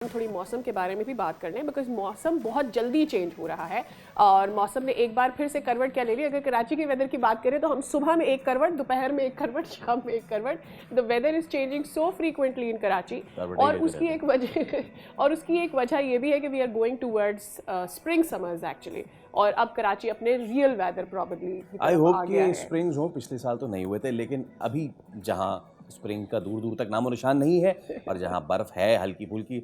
थोड़ी मौसम के बारे में भी बात कर लें, बिकॉज मौसम बहुत जल्दी चेंज हो रहा है और मौसम ने एक बार फिर से करवट क्या ले ली। अगर कराची के वेदर की बात करें तो हम सुबह में एक करवट, दोपहर में एक करवट, शाम में एक करवट। The weather is changing so frequently in Karachi. और उसकी एक वजह ये भी है कि we are going towards spring summers actually, और अब कराची अपने real weather probably I hope कि स्प्रिंग्स हो। पिछले साल तो नहीं हुए थे, लेकिन अभी जहाँ स्प्रिंग का दूर दूर तक नामो निशान नहीं है और जहाँ बर्फ़ है हल्की फुल्की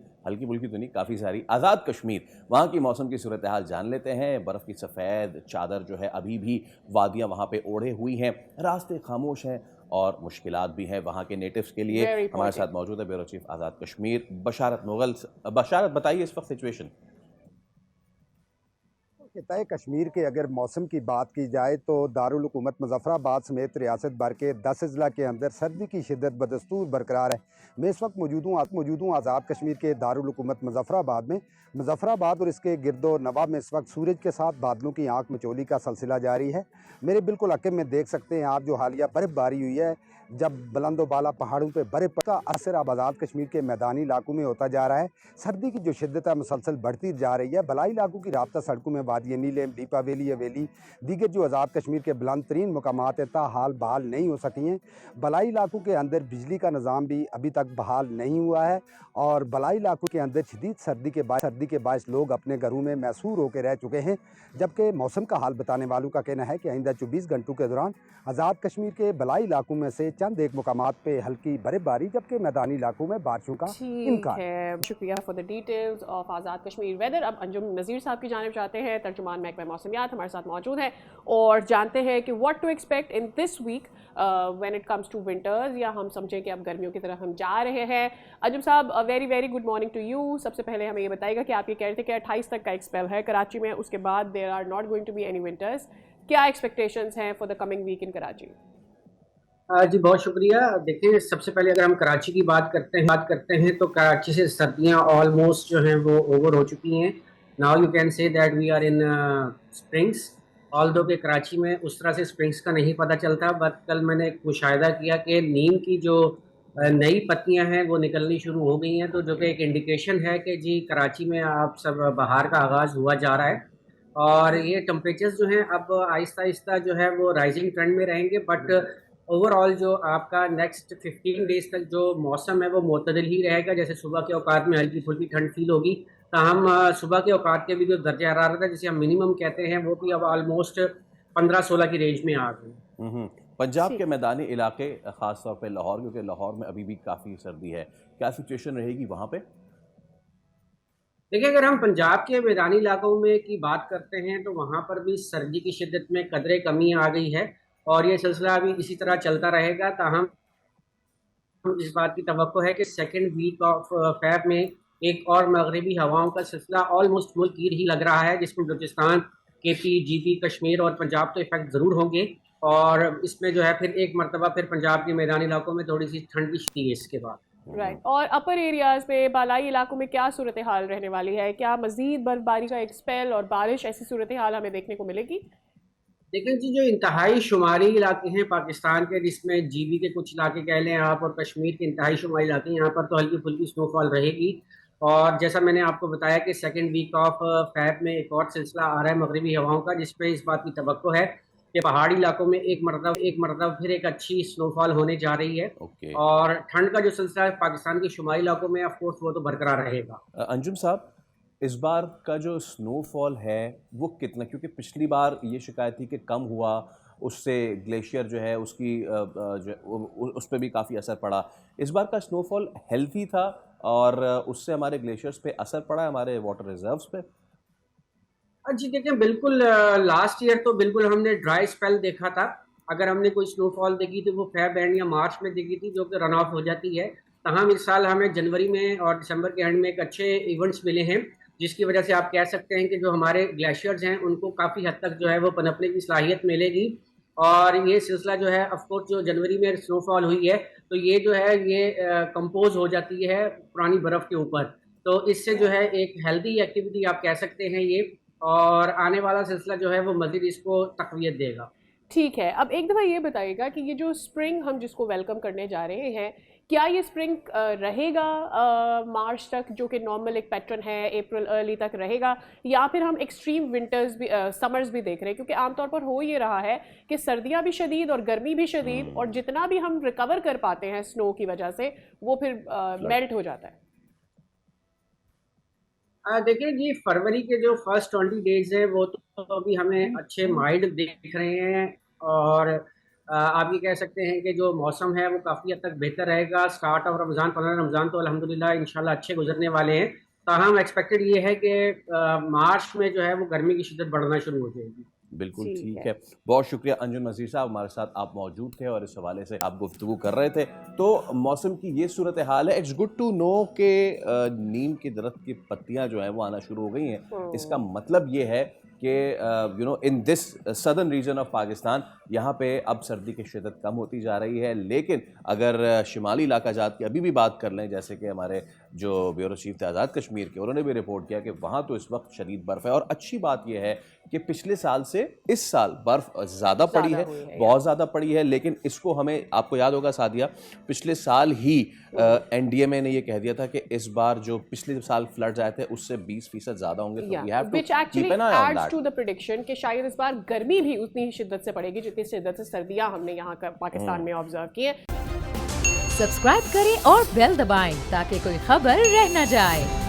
तो नहीं, काफ़ी सारी। आज़ाद कश्मीर, वहाँ की मौसम की सूरत हाल जान लेते हैं। बर्फ़ की सफ़ेद चादर जो है अभी भी वादियाँ वहाँ पे ओढ़े हुई हैं, रास्ते खामोश हैं और मुश्किलात भी हैं वहाँ के नेटिव्स के लिए। हमारे साथ मौजूद है ब्यूरो चीफ आज़ाद कश्मीर बशारत मुगल। बशारत, बताइए इस वक्त सिचुएशन। तय कश्मीर के अगर मौसम की बात की जाए तो दारुल हुकूमत मुजफ्फराबाद समेत रियासत भर के 10 अजला के अंदर सर्दी की शिद्दत बदस्तूर बरकरार है। मैं इस वक्त मौजूद हूँ आज़ाद कश्मीर के दारुल हुकूमत मुजफ्फराबाद में। मुजफ्फराबाद और इसके गिरदो नवाब में इस वक्त सूरज के साथ बादलों की आंख मिचोली का सिलसिला जारी है। मेरे बिल्कुल अकीब में देख सकते हैं आप जो हालिया बर्फबारी हुई है, जब बुलंदो बाला पहाड़ों पर बर्फ का असर अब आज़ाद कश्मीर के मैदानी इलाकों में होता जा रहा है। सर्दी की जो शिद्दत है मुसलसल बढ़ती जा रही है। बलाई इलाकों की राब्ता सड़कों में वादी नीलेम, दीपा वैली, हवेली, दीगर जो आज़ाद कश्मीर के बुलंद तरीन मकामात है ताहाल बहाल नहीं हो सकी हैं। बलाई इलाकों के अंदर बिजली का निज़ाम भी अभी तक बहाल नहीं हुआ है और बलाई इलाकों के अंदर शदीद सर्दी के बायस लोग अपने घरों में मैसूर होकर रह चुके हैं। जबकि मौसम का हाल बताने वालों का कहना है कि आइंदा 24 घंटों के दौरान आज़ाद कश्मीर के बलाई इलाकों में से चंद एक मकामात पे हल्की बर्फबारी, जबकि मैदानी इलाकों में बारिशों का इम्कान है। शुक्रिया for the details of Azad Kashmir weather. अब अंजुम नज़ीर साहब की जानिब जाते हैं, तर्जुमान महकमा मौसमियात हमारे साथ मौजूद है और जानते हैं कि what to expect in this week when it comes to winters, या हम समझें कि अब गर्मियों की तरफ हम जा रहे हैं। Anjum sahab, very very good morning to you. सबसे पहले हमें ये बताइएगा कि आप ये कह रहे थे कि 28 तक का एक स्पेल है कराची में, उसके बाद there are not going to be any winters. क्या एक्सपेक्टेशंस हैं for the coming week in Karachi? जी बहुत शुक्रिया। देखिए, सबसे पहले अगर हम कराची की बात करते हैं तो कराची से सर्दियां ऑलमोस्ट जो हैं वो ओवर हो चुकी हैं। Now you can say that we are in springs. Although के कराची में उस तरह से स्प्रिंग्स का नहीं पता चलता, बट कल मैंने एक मुशाहिदा किया कि नीम की जो नई पत्तियां हैं वो निकलनी शुरू हो गई हैं, तो जो कि एक इंडिकेशन है कि जी कराची में आप सब बाहर का आगाज़ हुआ जा रहा है। और ये टेम्परेचर्स जो हैं अब आहिस्ता आहिस्ता जो है वो राइजिंग ट्रेंड में रहेंगे, बट ओवरऑल जो आपका नेक्स्ट 15 डेज तक जो मौसम है वो मुतदल ही रहेगा। जैसे सुबह के औकात में हल्की फुल्की ठंड फील होगी, ताहम सुबह के औकात के भी जो दर्जा हरारत है जिसे हम मिनिमम कहते हैं वो भी अब ऑलमोस्ट 15-16 की रेंज में आ गए। पंजाब के मैदानी इलाके, ख़ास तौर पे लाहौर, क्योंकि लाहौर में अभी भी काफ़ी सर्दी है, क्या सिचुएशन रहेगी वहाँ पे? देखिए, अगर हम पंजाब के मैदानी इलाकों में की बात करते हैं तो वहाँ पर भी सर्दी की शिद्दत में कदरे कमी आ गई है और ये सिलसिला अभी इसी तरह चलता रहेगा। ताहम इस बात की तवक्को है कि सेकेंड वीक ऑफ फेब में एक और मगरबी हवाओं का सिलसिला ऑलमोस्ट मुल्क गिर ही लग रहा है, जिसमें बलूचिस्तान, केपी, जीपी, कश्मीर और पंजाब तो इफेक्ट ज़रूर होंगे। और इसमें जो है फिर एक मरतबा फिर पंजाब के मैदानी इलाकों में थोड़ी सी ठंड भी है इसके बाद। राइट। और अपर एरियाज में, बालाई इलाकों में क्या सूरत हाल रहने वाली है? क्या मजीद बर्फबारी का एक स्पेल और बारिश, ऐसी सूरत हाल हमें देखने को मिलेगी? लेकिन जी जो इंतहाई शुमारी इलाके हैं पाकिस्तान के, जिसमें जीबी के कुछ इलाके कह लें आप और कश्मीर के इंतहाई शुमारी इलाके, यहाँ पर तो हल्की फुल्की स्नोफॉल रहेगी। और जैसा मैंने आपको बताया कि सेकेंड वीक ऑफ फैब में एक और सिलसिला आ रहा है मगरबी हवाओं का, जिसपे इस बात की तवक्को है कि पहाड़ी इलाकों में एक मरतबा फिर एक अच्छी स्नोफॉल होने जा रही है। और ठंड का जो सिलसिला है पाकिस्तान के शुमारी इलाकों में ऑफकोर्स वो तो बरकरार रहेगा। अंजुम साहब, इस बार का जो स्नोफॉल है वो कितना, क्योंकि पिछली बार ये शिकायत थी कि कम हुआ, उससे ग्लेशियर जो है उसकी उस पर भी काफ़ी असर पड़ा। इस बार का स्नोफॉल हेल्थी था और उससे हमारे ग्लेशियर्स पे असर पड़ा, हमारे वाटर रिजर्व्स पे? जी देखिए, बिल्कुल लास्ट ईयर तो बिल्कुल हमने ड्राई स्पेल देखा था। अगर हमने कोई स्नोफॉल देखी तो वो फेब एंड या मार्च में देखी थी, जो कि रन ऑफ हो जाती है। तमाम इस साल हमें जनवरी में और दिसंबर के एंड में एक अच्छे इवेंट्स मिले हैं, जिसकी वजह से आप कह सकते हैं कि जो हमारे ग्लेशियर्स हैं उनको काफ़ी हद तक जो है वो पनपने की सलाहियत मिलेगी। और ये सिलसिला जो है ऑफकोर्स जो जनवरी में स्नोफॉल हुई है तो ये जो है ये कंपोज हो जाती है पुरानी बर्फ़ के ऊपर, तो इससे जो है एक हेल्दी एक्टिविटी आप कह सकते हैं ये। और आने वाला सिलसिला जो है वो मज़ीद इसको तक़वियत देगा। ठीक है। अब एक दफ़ा ये बताइएगा कि ये जो स्प्रिंग हम जिसको वेलकम करने जा रहे हैं, क्या ये स्प्रिंग रहेगा मार्च तक, जो कि नॉर्मल एक पैटर्न है, अप्रैल अर्ली तक रहेगा, या फिर हम एक्सट्रीम विंटर्स भी समर्स भी देख रहे हैं? क्योंकि आमतौर पर हो ये रहा है कि सर्दियाँ भी शदीद और गर्मी भी शदीद, और जितना भी हम रिकवर कर पाते हैं स्नो की वजह से वो फिर मेल्ट हो जाता है। देखिए जी, फरवरी के जो फर्स्ट 20 डेज है वो तो अभी हमें अच्छे माइल्ड दिख रहे हैं, और आप ये कह सकते हैं कि जो मौसम है वो काफ़ी हद तक बेहतर रहेगा। स्टार्ट ऑफ रमज़ान, 15 रमज़ान तो अल्हम्दुलिल्लाह इंशाल्लाह अच्छे गुजरने वाले हैं। ताहम एक्सपेक्टेड ये है कि मार्च में जो है वो गर्मी की शिद्दत बढ़ना शुरू हो जाएगी। बिल्कुल ठीक ठीक है। है। बहुत शुक्रिया अंजुम नज़ीर साहब, हमारे साथ आप मौजूद थे और इस हवाले से आप गुफ्तगू कर रहे थे। तो मौसम की ये सूरत हाल है। इट्स गुड टू नो कि नीम के दरख्त की पत्तियां जो हैं वो आना शुरू हो गई हैं। इसका मतलब ये है कि you know in this southern reason of Pakistan यहाँ पे अब सर्दी की शिद्दत कम होती जा रही है। लेकिन अगर शिमाली इलाका जात की अभी भी बात कर लें, जैसे कि हमारे जो ब्यूरो चीफ थे आज़ाद कश्मीर के, उन्होंने भी रिपोर्ट किया कि वहाँ तो इस वक्त शदीद बर्फ़ है। और अच्छी बात यह है कि पिछले साल से इस साल बर्फ़ ज़्यादा पड़ी है, बहुत ज़्यादा पड़ी है। लेकिन इसको हमें, आपको याद होगा सादिया, पिछले साल ही NDMA ने ये कह दिया था कि इस बार जो पिछले साल फ्लड्स आए थे उससे 20% ज़्यादा होंगे। तो we have to keep an eye on that. To the prediction कि शायद इस बार गर्मी भी उतनी ही शिद्दत से पड़ेगी जितनी शिद्दत से सर्दियां हमने यहाँ पाकिस्तान में ऑब्जर्व की है। सब्सक्राइब करें और बेल दबाएं ताकि कोई खबर रह न जाए।